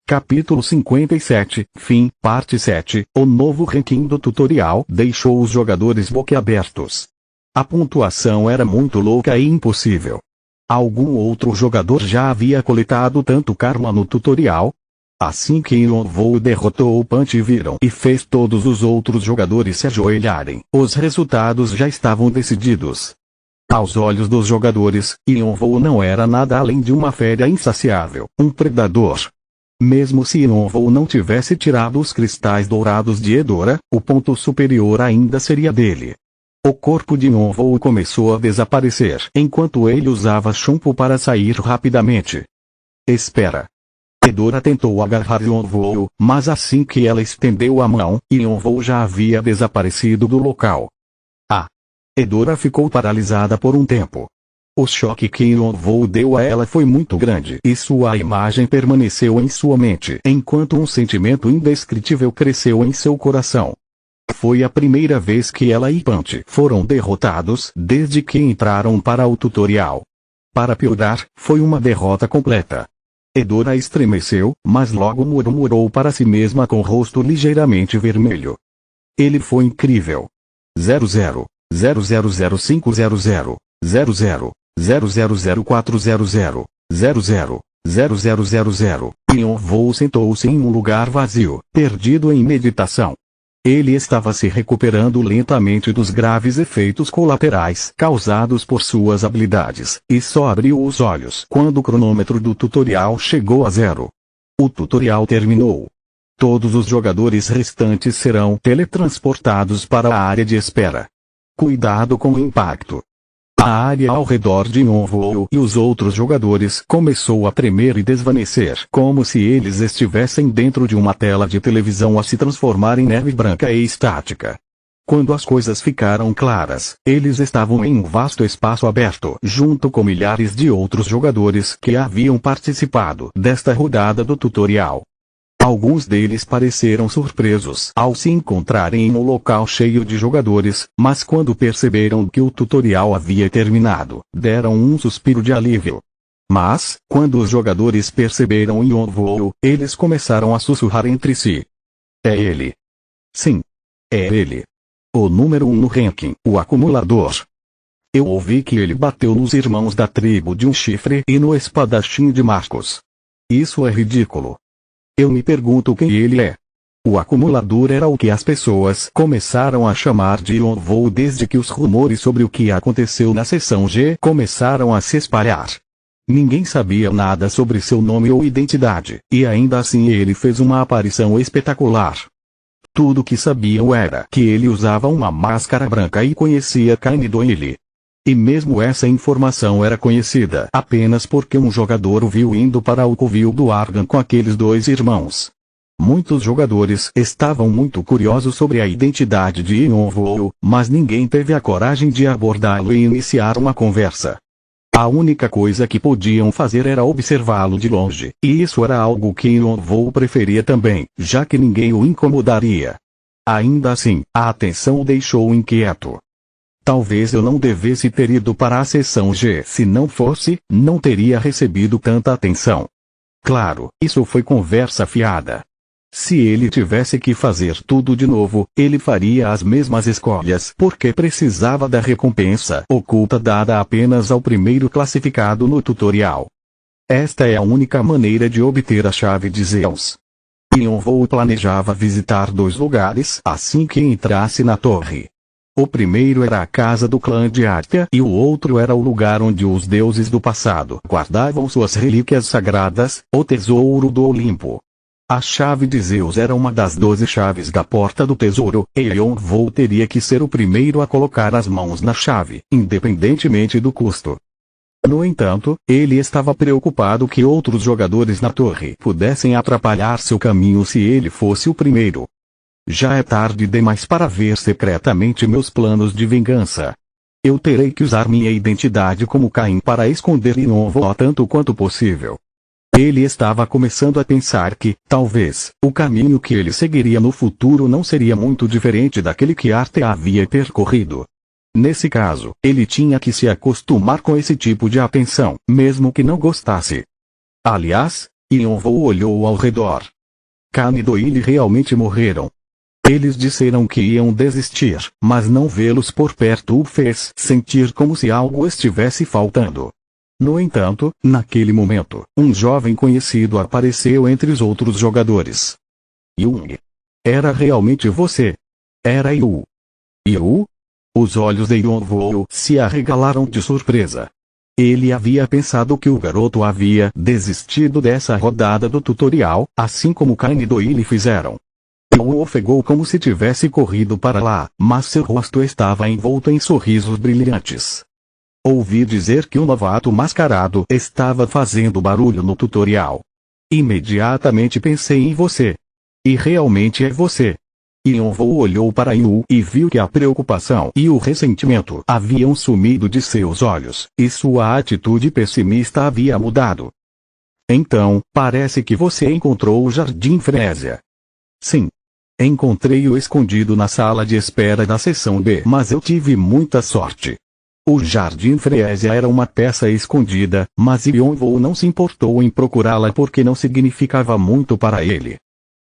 Capítulo 57, fim, parte 7. O novo ranking do tutorial deixou os jogadores boquiabertos. A pontuação era muito louca e impossível. Algum outro jogador já havia coletado tanto karma no tutorial? Assim que Yonvou derrotou o Punch Viram e fez todos os outros jogadores se ajoelharem, os resultados já estavam decididos. Aos olhos dos jogadores, Yonvou não era nada além de uma fera insaciável, um predador. Mesmo se Yonvou não tivesse tirado os cristais dourados de Edora, o ponto superior ainda seria dele. O corpo de Yonvou começou a desaparecer enquanto ele usava Shunpo para sair rapidamente. Espera. Edora tentou agarrar Yonvou, mas assim que ela estendeu a mão, Yonvou já havia desaparecido do local. Edora ficou paralisada por um tempo. O choque que Yonvou deu a ela foi muito grande e sua imagem permaneceu em sua mente enquanto um sentimento indescritível cresceu em seu coração. Foi a primeira vez que ela e Punch foram derrotados desde que entraram para o tutorial. Para piorar, foi uma derrota completa. Edora estremeceu, mas logo murmurou para si mesma com o rosto ligeiramente vermelho. Ele foi incrível. 00, 000500, 00, 000400, 00, 0000. Yonvou sentou-se em um lugar vazio, perdido em meditação. Ele estava se recuperando lentamente dos graves efeitos colaterais causados por suas habilidades, e só abriu os olhos quando o cronômetro do tutorial chegou a 0. O tutorial terminou. Todos os jogadores restantes serão teletransportados para a área de espera. Cuidado com o impacto. A área ao redor de Yonvou e os outros jogadores começou a tremer e desvanecer como se eles estivessem dentro de uma tela de televisão a se transformar em neve branca e estática. Quando as coisas ficaram claras, eles estavam em um vasto espaço aberto junto com milhares de outros jogadores que haviam participado desta rodada do tutorial. Alguns deles pareceram surpresos ao se encontrarem em um local cheio de jogadores, mas quando perceberam que o tutorial havia terminado, deram um suspiro de alívio. Mas, quando os jogadores perceberam Yonvou, eles começaram a sussurrar entre si. É ele. Sim. É ele. O número 1 no ranking, o acumulador. Eu ouvi que ele bateu nos irmãos da tribo de um chifre e no espadachim de Marcos. Isso é ridículo. Eu me pergunto quem ele é. O acumulador era o que as pessoas começaram a chamar de Yonvou desde que os rumores sobre o que aconteceu na seção G começaram a se espalhar. Ninguém sabia nada sobre seu nome ou identidade, e ainda assim ele fez uma aparição espetacular. Tudo que sabiam era que ele usava uma máscara branca e conhecia Kaine Doyle. E mesmo essa informação era conhecida apenas porque um jogador o viu indo para o covil do Argan com aqueles dois irmãos. Muitos jogadores estavam muito curiosos sobre a identidade de Yonvou, mas ninguém teve a coragem de abordá-lo e iniciar uma conversa. A única coisa que podiam fazer era observá-lo de longe, e isso era algo que Yonvou preferia também, já que ninguém o incomodaria. Ainda assim, a atenção o deixou inquieto. Talvez eu não devesse ter ido para a seção G. Se não fosse, não teria recebido tanta atenção. Claro, isso foi conversa fiada. Se ele tivesse que fazer tudo de novo, ele faria as mesmas escolhas porque precisava da recompensa oculta dada apenas ao primeiro classificado no tutorial. Esta é a única maneira de obter a chave de Zeus. Yonvou planejava visitar 2 lugares assim que entrasse na torre. O primeiro era a casa do clã de Artia e o outro era o lugar onde os deuses do passado guardavam suas relíquias sagradas, o tesouro do Olimpo. A chave de Zeus era uma das 12 chaves da porta do tesouro, e Yonvou teria que ser o primeiro a colocar as mãos na chave, independentemente do custo. No entanto, ele estava preocupado que outros jogadores na torre pudessem atrapalhar seu caminho se ele fosse o primeiro. Já é tarde demais para ver secretamente meus planos de vingança. Eu terei que usar minha identidade como Caim para esconder Yonvou tanto quanto possível. Ele estava começando a pensar que, talvez, o caminho que ele seguiria no futuro não seria muito diferente daquele que Arte havia percorrido. Nesse caso, ele tinha que se acostumar com esse tipo de atenção, mesmo que não gostasse. Aliás, Yonvou olhou ao redor. Khan e Doyle realmente morreram. Eles disseram que iam desistir, mas não vê-los por perto o fez sentir como se algo estivesse faltando. No entanto, naquele momento, um jovem conhecido apareceu entre os outros jogadores. Jung. Era realmente você. Era Yu. Yu? Os olhos de Yonvou se arregalaram de surpresa. Ele havia pensado que o garoto havia desistido dessa rodada do tutorial, assim como Khan e Doyle fizeram. Yu ofegou como se tivesse corrido para lá, mas seu rosto estava envolto em sorrisos brilhantes. Ouvi dizer que um novato mascarado estava fazendo barulho no tutorial. Imediatamente pensei em você. E realmente é você. Yonvou olhou para Yu e viu que a preocupação e o ressentimento haviam sumido de seus olhos, e sua atitude pessimista havia mudado. Então, parece que você encontrou o Jardim Frésia. Sim. Encontrei-o escondido na sala de espera da seção B, mas eu tive muita sorte. O Jardim Frésia era uma peça escondida, mas Yonvou não se importou em procurá-la porque não significava muito para ele.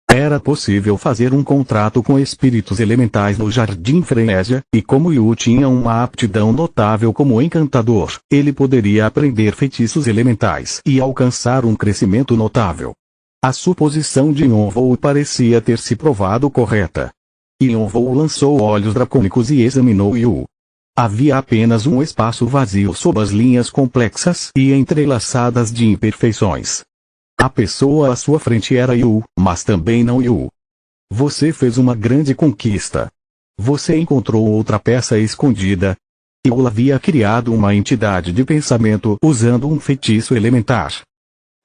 Era possível fazer um contrato com espíritos elementais no Jardim Frésia, e como Yu tinha uma aptidão notável como encantador, ele poderia aprender feitiços elementais e alcançar um crescimento notável. A suposição de Yonvou parecia ter se provado correta. Yonvou lançou olhos dracônicos e examinou Yu. Havia apenas um espaço vazio sob as linhas complexas e entrelaçadas de imperfeições. A pessoa à sua frente era Yu, mas também não Yu. Você fez uma grande conquista. Você encontrou outra peça escondida. Yu havia criado uma entidade de pensamento usando um feitiço elementar.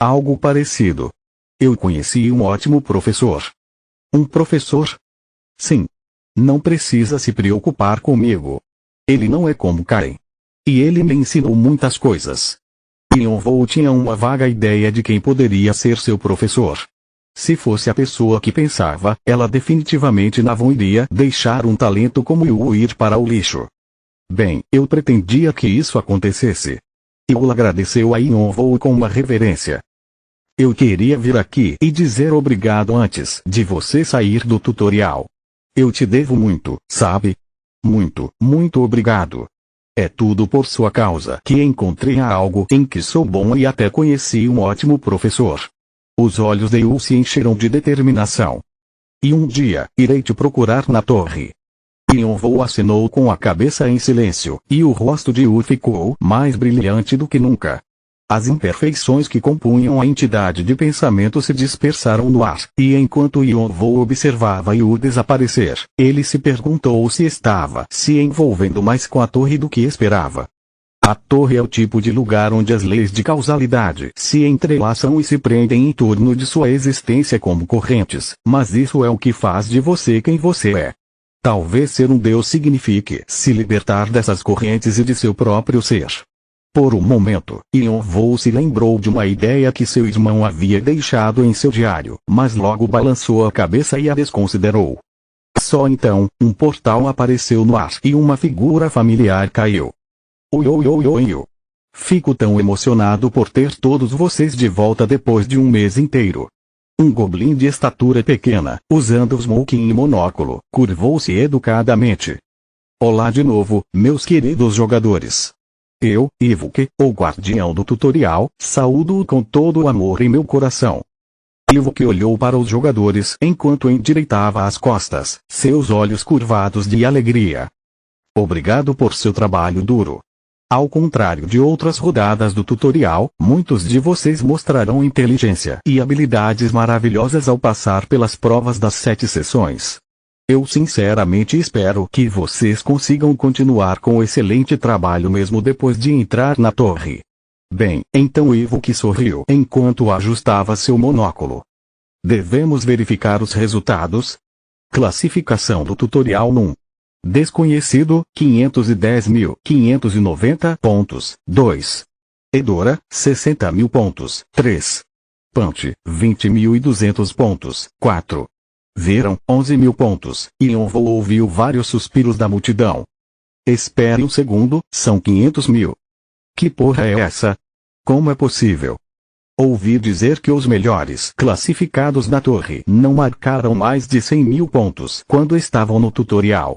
Algo parecido. Eu conheci um ótimo professor. Um professor? Sim. Não precisa se preocupar comigo. Ele não é como Karen. E ele me ensinou muitas coisas. Yonvou tinha uma vaga ideia de quem poderia ser seu professor. Se fosse a pessoa que pensava, ela definitivamente não iria deixar um talento como Yu ir para o lixo. Bem, eu pretendia que isso acontecesse. Yu agradeceu a Yonvou com uma reverência. Eu queria vir aqui e dizer obrigado antes de você sair do tutorial. Eu te devo muito, sabe? Muito, muito obrigado. É tudo por sua causa que encontrei algo em que sou bom e até conheci um ótimo professor. Os olhos de Yu se encheram de determinação. E um dia, irei te procurar na torre. Yonvou acenou com a cabeça em silêncio, e o rosto de Yu ficou mais brilhante do que nunca. As imperfeições que compunham a entidade de pensamento se dispersaram no ar, e enquanto Yonvou observava Yu desaparecer, ele se perguntou se estava se envolvendo mais com a torre do que esperava. A torre é o tipo de lugar onde as leis de causalidade se entrelaçam e se prendem em torno de sua existência como correntes, mas isso é o que faz de você quem você é. Talvez ser um deus signifique se libertar dessas correntes e de seu próprio ser. Por um momento, Yonvou se lembrou de uma ideia que seu irmão havia deixado em seu diário, mas logo balançou a cabeça e a desconsiderou. Só então, um portal apareceu no ar e uma figura familiar caiu. Oi, oi, oi, oi, oi. Fico tão emocionado por ter todos vocês de volta depois de um mês inteiro. Um goblin de estatura pequena, usando smoking e monóculo, curvou-se educadamente. Olá de novo, meus queridos jogadores. Eu, Ivuk, o guardião do tutorial, saúdo-o com todo o amor em meu coração. Ivuk olhou para os jogadores enquanto endireitava as costas, seus olhos curvados de alegria. Obrigado por seu trabalho duro. Ao contrário de outras rodadas do tutorial, muitos de vocês mostrarão inteligência e habilidades maravilhosas ao passar pelas provas das 7 sessões. Eu sinceramente espero que vocês consigam continuar com o excelente trabalho mesmo depois de entrar na torre. Bem, então Ivuk sorriu enquanto ajustava seu monóculo. Devemos verificar os resultados? Classificação do tutorial 1. Desconhecido, 510.590 pontos, 2. Edora, 60.000 pontos, 3. Punch, 20.200 pontos, 4. Viram, 11.000 pontos, e Yonvou ouviu vários suspiros da multidão. Espere um segundo, são 500.000. Que porra é essa? Como é possível? Ouvi dizer que os melhores classificados na torre não marcaram mais de 100.000 pontos quando estavam no tutorial.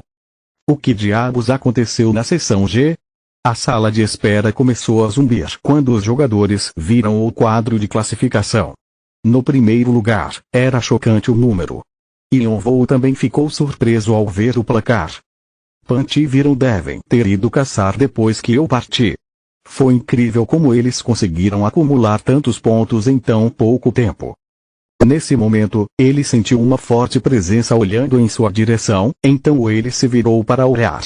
O que diabos aconteceu na seção G? A sala de espera começou a zumbir quando os jogadores viram o quadro de classificação. No primeiro lugar, era chocante o número. Yonvou também ficou surpreso ao ver o placar. Punch e Viron devem ter ido caçar depois que eu parti. Foi incrível como eles conseguiram acumular tantos pontos em tão pouco tempo. Nesse momento, ele sentiu uma forte presença olhando em sua direção, então ele se virou para olhar.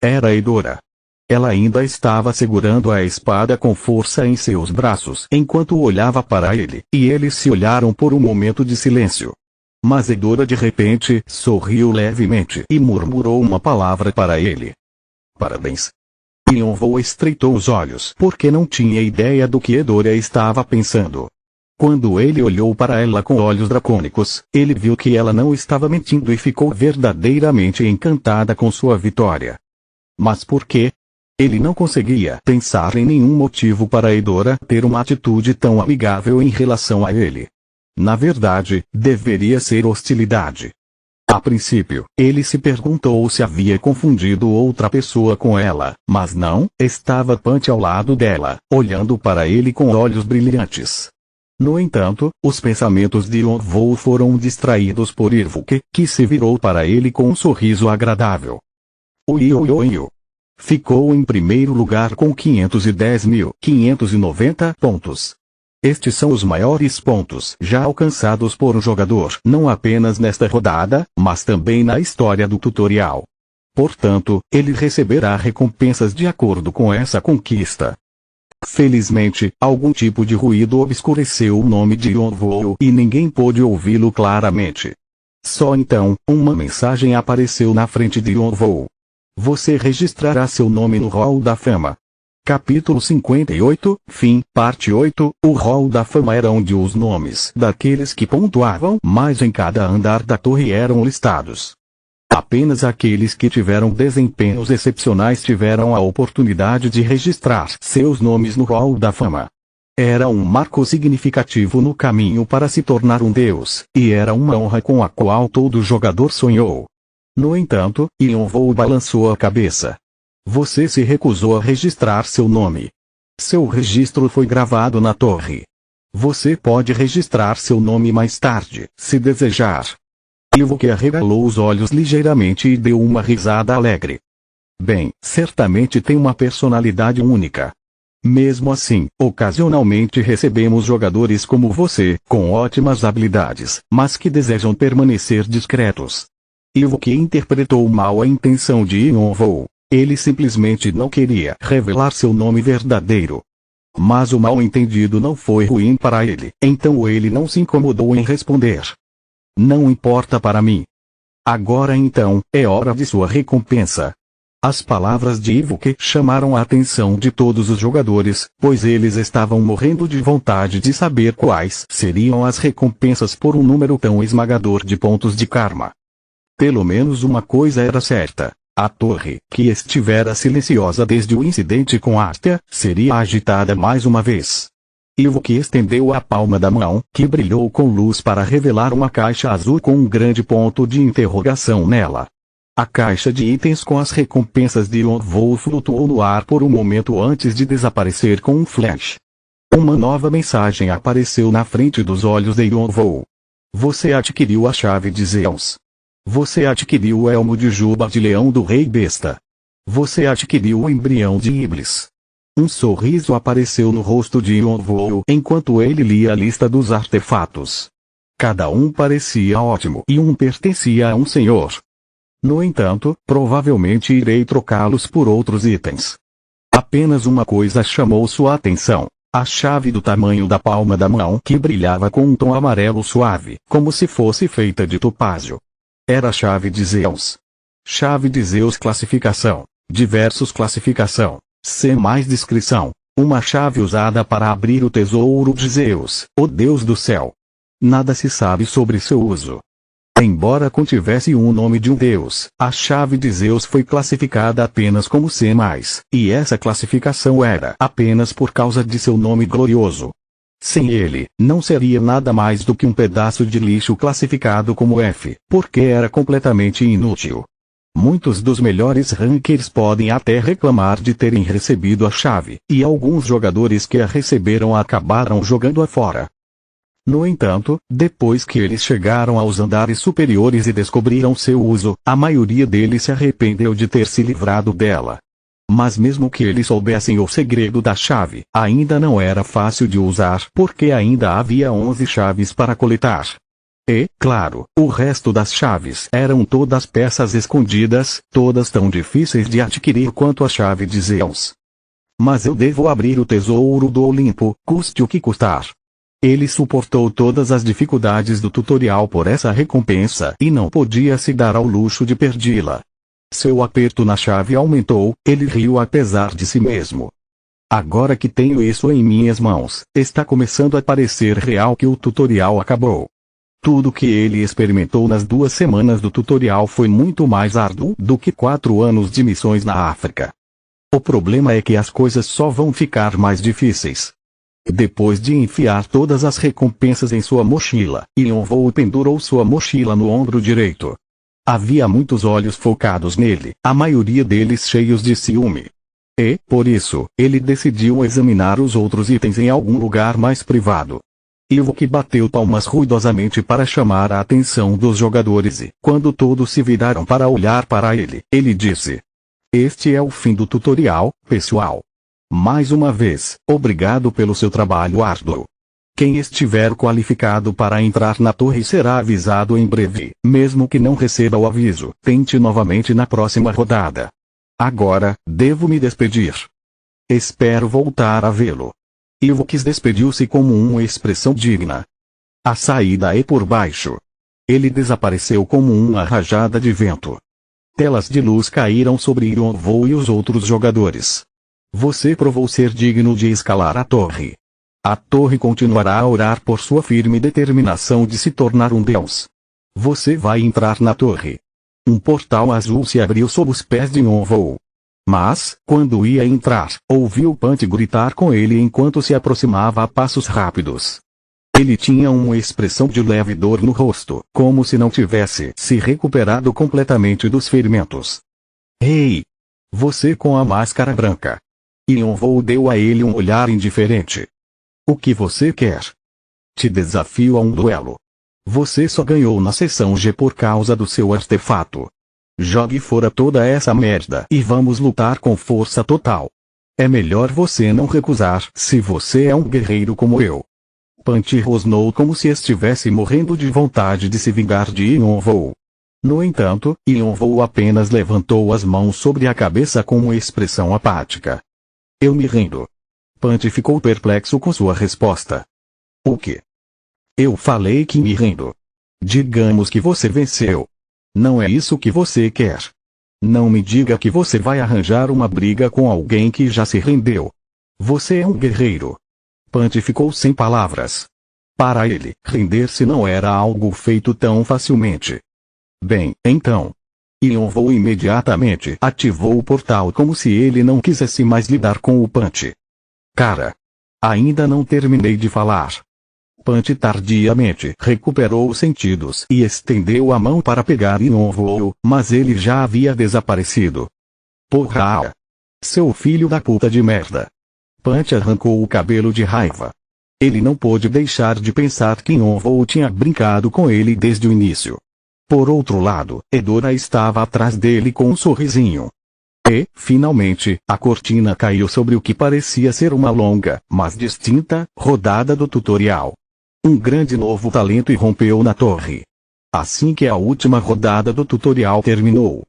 Era Eidora. Ela ainda estava segurando a espada com força em seus braços enquanto olhava para ele, e eles se olharam por um momento de silêncio. Mas Eidora de repente sorriu levemente e murmurou uma palavra para ele. Parabéns. Yonvou estreitou os olhos porque não tinha ideia do que Eidora estava pensando. Quando ele olhou para ela com olhos dracônicos, ele viu que ela não estava mentindo e ficou verdadeiramente encantada com sua vitória. Mas por quê? Ele não conseguia pensar em nenhum motivo para Eidora ter uma atitude tão amigável em relação a ele. Na verdade, deveria ser hostilidade. A princípio, ele se perguntou se havia confundido outra pessoa com ela, mas não, estava Punch ao lado dela, olhando para ele com olhos brilhantes. No entanto, os pensamentos de Yonvou foram distraídos por Irvuke, que se virou para ele com um sorriso agradável. Oioioio. Ficou em primeiro lugar com 510.590 pontos. Estes são os maiores pontos já alcançados por um jogador, não apenas nesta rodada, mas também na história do tutorial. Portanto, ele receberá recompensas de acordo com essa conquista. Felizmente, algum tipo de ruído obscureceu o nome de Yonvou e ninguém pôde ouvi-lo claramente. Só então, uma mensagem apareceu na frente de Yonvou. Você registrará seu nome no Hall da Fama. Capítulo 58, fim, parte 8. O Hall da Fama era onde os nomes daqueles que pontuavam mais em cada andar da torre eram listados. Apenas aqueles que tiveram desempenhos excepcionais tiveram a oportunidade de registrar seus nomes no Hall da Fama. Era um marco significativo no caminho para se tornar um deus, e era uma honra com a qual todo jogador sonhou. No entanto, Yonvou balançou a cabeça. Você se recusou a registrar seu nome. Seu registro foi gravado na torre. Você pode registrar seu nome mais tarde, se desejar. Irvuke arregalou os olhos ligeiramente e deu uma risada alegre. Bem, certamente tem uma personalidade única. Mesmo assim, ocasionalmente recebemos jogadores como você, com ótimas habilidades, mas que desejam permanecer discretos. Irvuke interpretou mal a intenção de Yonvou. Ele simplesmente não queria revelar seu nome verdadeiro. Mas o mal-entendido não foi ruim para ele, então ele não se incomodou em responder. Não importa para mim. Agora então, é hora de sua recompensa. As palavras de Irvuke chamaram a atenção de todos os jogadores, pois eles estavam morrendo de vontade de saber quais seriam as recompensas por um número tão esmagador de pontos de karma. Pelo menos uma coisa era certa. A torre, que estivera silenciosa desde o incidente com Astia, seria agitada mais uma vez. Irvuke estendeu a palma da mão, que brilhou com luz para revelar uma caixa azul com um grande ponto de interrogação nela. A caixa de itens com as recompensas de Yonvou flutuou no ar por um momento antes de desaparecer com um flash. Uma nova mensagem apareceu na frente dos olhos de Yonvou. Você adquiriu a chave de Zeus. Você adquiriu o elmo de juba de leão do rei besta. Você adquiriu o embrião de Iblis. Um sorriso apareceu no rosto de Yonvou enquanto ele lia a lista dos artefatos. Cada um parecia ótimo e um pertencia a um senhor. No entanto, provavelmente irei trocá-los por outros itens. Apenas uma coisa chamou sua atenção. A chave do tamanho da palma da mão que brilhava com um tom amarelo suave, como se fosse feita de topázio. Era a chave de Zeus. Chave de Zeus classificação. Diversos classificação. C mais descrição. Uma chave usada para abrir o tesouro de Zeus, o deus do céu. Nada se sabe sobre seu uso. Embora contivesse um nome de um deus, a chave de Zeus foi classificada apenas como C+, e essa classificação era apenas por causa de seu nome glorioso. Sem ele, não seria nada mais do que um pedaço de lixo classificado como F, porque era completamente inútil. Muitos dos melhores rankers podem até reclamar de terem recebido a chave, e alguns jogadores que a receberam acabaram jogando-a fora. No entanto, depois que eles chegaram aos andares superiores e descobriram seu uso, a maioria deles se arrependeu de ter se livrado dela. Mas mesmo que eles soubessem o segredo da chave, ainda não era fácil de usar porque ainda havia 11 chaves para coletar. E, claro, o resto das chaves eram todas peças escondidas, todas tão difíceis de adquirir quanto a chave de Zeus. Mas eu devo abrir o tesouro do Olimpo, custe o que custar. Ele suportou todas as dificuldades do tutorial por essa recompensa e não podia se dar ao luxo de perdê-la. Seu aperto na chave aumentou, ele riu apesar de si mesmo. Agora que tenho isso em minhas mãos, está começando a parecer real que o tutorial acabou. Tudo que ele experimentou nas 2 semanas do tutorial foi muito mais árduo do que 4 anos de missões na África. O problema é que as coisas só vão ficar mais difíceis. Depois de enfiar todas as recompensas em sua mochila, Yonvou pendurou sua mochila no ombro direito. Havia muitos olhos focados nele, a maioria deles cheios de ciúme. E, por isso, ele decidiu examinar os outros itens em algum lugar mais privado. Ivok bateu palmas ruidosamente para chamar a atenção dos jogadores e, quando todos se viraram para olhar para ele, ele disse: "Este é o fim do tutorial, pessoal. Mais uma vez, obrigado pelo seu trabalho árduo. Quem estiver qualificado para entrar na torre será avisado em breve, mesmo que não receba o aviso, tente novamente na próxima rodada. Agora, devo me despedir. Espero voltar a vê-lo." Ivok despediu-se como uma expressão digna. A saída é por baixo. Ele desapareceu como uma rajada de vento. Telas de luz caíram sobre Yonvou e os outros jogadores. Você provou ser digno de escalar a torre. A torre continuará a orar por sua firme determinação de se tornar um deus. Você vai entrar na torre. Um portal azul se abriu sob os pés de Yonvou. Mas, quando ia entrar, ouviu Punch gritar com ele enquanto se aproximava a passos rápidos. Ele tinha uma expressão de leve dor no rosto, como se não tivesse se recuperado completamente dos ferimentos. Ei! Você com a máscara branca. Yonvou deu a ele um olhar indiferente. O que você quer? Te desafio a um duelo. Você só ganhou na sessão G por causa do seu artefato. Jogue fora toda essa merda e vamos lutar com força total. É melhor você não recusar se você é um guerreiro como eu. Punch rosnou como se estivesse morrendo de vontade de se vingar de Yonvou. No entanto, Yonvou apenas levantou as mãos sobre a cabeça com uma expressão apática. Eu me rendo. Punch ficou perplexo com sua resposta. O quê? Eu falei que me rendo. Digamos que você venceu. Não é isso que você quer. Não me diga que você vai arranjar uma briga com alguém que já se rendeu. Você é um guerreiro. Punch ficou sem palavras. Para ele, render-se não era algo feito tão facilmente. Bem, então. Yonvou imediatamente ativou o portal como se ele não quisesse mais lidar com o Punch. Cara! Ainda não terminei de falar. Punch tardiamente recuperou os sentidos e estendeu a mão para pegar Yonvou, mas ele já havia desaparecido. Porra! Seu filho da puta de merda! Punch arrancou o cabelo de raiva. Ele não pôde deixar de pensar que Yonvou tinha brincado com ele desde o início. Por outro lado, Edora estava atrás dele com um sorrisinho. E, finalmente, a cortina caiu sobre o que parecia ser uma longa, mas distinta, rodada do tutorial. Um grande novo talento irrompeu na torre. Assim que a última rodada do tutorial terminou,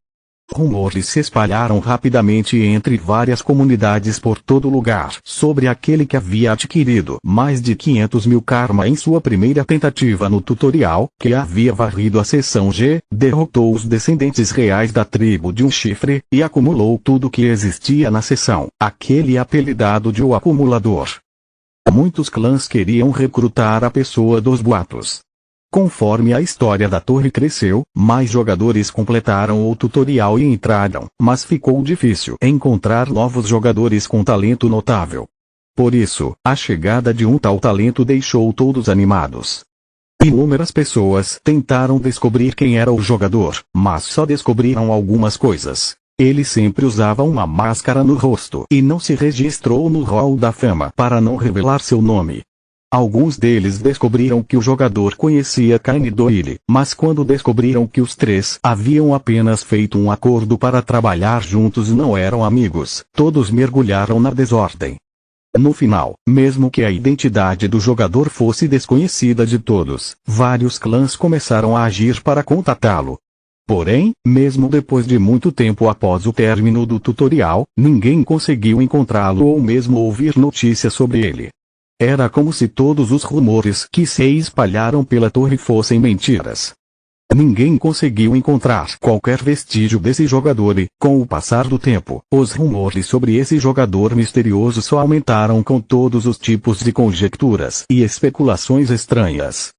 rumores se espalharam rapidamente entre várias comunidades por todo lugar sobre aquele que havia adquirido mais de 500 mil karma em sua primeira tentativa no tutorial, que havia varrido a seção G, derrotou os descendentes reais da tribo de um chifre, e acumulou tudo que existia na seção, aquele apelidado de o acumulador. Muitos clãs queriam recrutar a pessoa dos boatos. Conforme a história da torre cresceu, mais jogadores completaram o tutorial e entraram, mas ficou difícil encontrar novos jogadores com talento notável. Por isso, a chegada de um tal talento deixou todos animados. Inúmeras pessoas tentaram descobrir quem era o jogador, mas só descobriram algumas coisas. Ele sempre usava uma máscara no rosto e não se registrou no Hall da Fama para não revelar seu nome. Alguns deles descobriram que o jogador conhecia Kane Doyle, mas quando descobriram que os três haviam apenas feito um acordo para trabalhar juntos e não eram amigos, todos mergulharam na desordem. No final, mesmo que a identidade do jogador fosse desconhecida de todos, vários clãs começaram a agir para contatá-lo. Porém, mesmo depois de muito tempo após o término do tutorial, ninguém conseguiu encontrá-lo ou mesmo ouvir notícias sobre ele. Era como se todos os rumores que se espalharam pela torre fossem mentiras. Ninguém conseguiu encontrar qualquer vestígio desse jogador e, com o passar do tempo, os rumores sobre esse jogador misterioso só aumentaram com todos os tipos de conjecturas e especulações estranhas.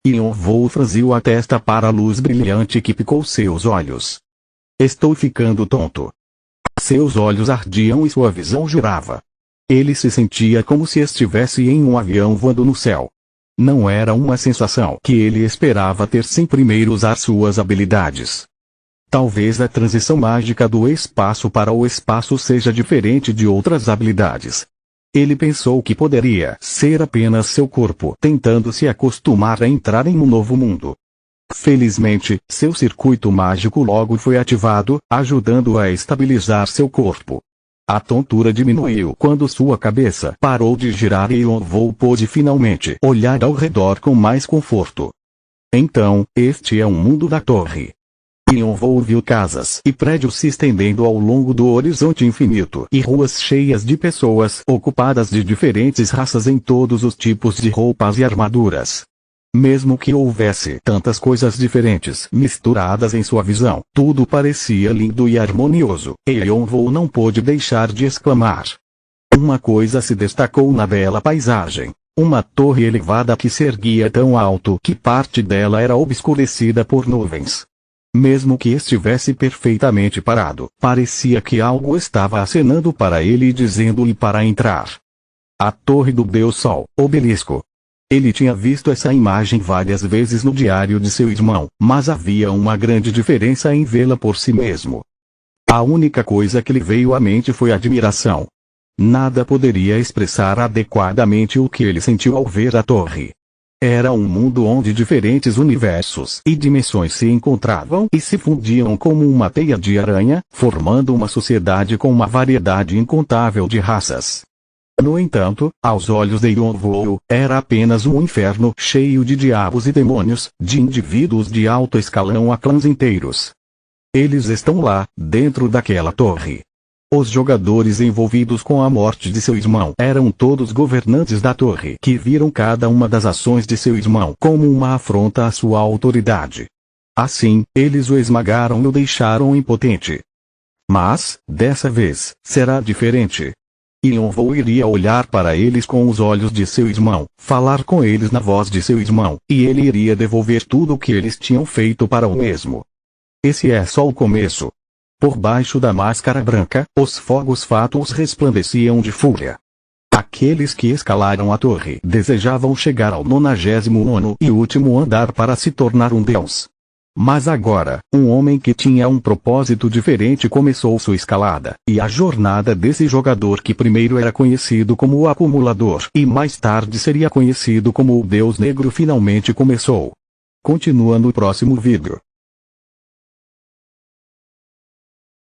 Ion Vol franziu a testa para a luz brilhante que picou seus olhos. Estou ficando tonto. Seus olhos ardiam e sua visão girava. Ele se sentia como se estivesse em um avião voando no céu. Não era uma sensação que ele esperava ter sem primeiro usar suas habilidades. Talvez a transição mágica do espaço para o espaço seja diferente de outras habilidades. Ele pensou que poderia ser apenas seu corpo tentando se acostumar a entrar em um novo mundo. Felizmente, seu circuito mágico logo foi ativado, ajudando a estabilizar seu corpo. A tontura diminuiu quando sua cabeça parou de girar e Ion Vol pôde finalmente olhar ao redor com mais conforto. Então, este é um mundo da torre. Ion Vol viu casas e prédios se estendendo ao longo do horizonte infinito e ruas cheias de pessoas ocupadas de diferentes raças em todos os tipos de roupas e armaduras. Mesmo que houvesse tantas coisas diferentes misturadas em sua visão, tudo parecia lindo e harmonioso, e Ion Vol não pôde deixar de exclamar. Uma coisa se destacou na bela paisagem. Uma torre elevada que se erguia tão alto que parte dela era obscurecida por nuvens. Mesmo que estivesse perfeitamente parado, parecia que algo estava acenando para ele e dizendo-lhe para entrar. A Torre do Deus Sol, Obelisco. Ele tinha visto essa imagem várias vezes no diário de seu irmão, mas havia uma grande diferença em vê-la por si mesmo. A única coisa que lhe veio à mente foi admiração. Nada poderia expressar adequadamente o que ele sentiu ao ver a torre. Era um mundo onde diferentes universos e dimensões se encontravam e se fundiam como uma teia de aranha, formando uma sociedade com uma variedade incontável de raças. No entanto, aos olhos de Ion Vol, era apenas um inferno cheio de diabos e demônios, de indivíduos de alto escalão a clãs inteiros. Eles estão lá, dentro daquela torre. Os jogadores envolvidos com a morte de seu irmão eram todos governantes da torre que viram cada uma das ações de seu irmão como uma afronta à sua autoridade. Assim, eles o esmagaram e o deixaram impotente. Mas, dessa vez, será diferente. Ion Vol iria olhar para eles com os olhos de seu irmão, falar com eles na voz de seu irmão, e ele iria devolver tudo o que eles tinham feito para o mesmo. Esse é só o começo. Por baixo da máscara branca, os fogos fátuos resplandeciam de fúria. Aqueles que escalaram a torre desejavam chegar ao 99º e último andar para se tornar um deus. Mas agora, um homem que tinha um propósito diferente começou sua escalada, e a jornada desse jogador que primeiro era conhecido como o Acumulador e mais tarde seria conhecido como o Deus Negro finalmente começou. Continua no próximo vídeo.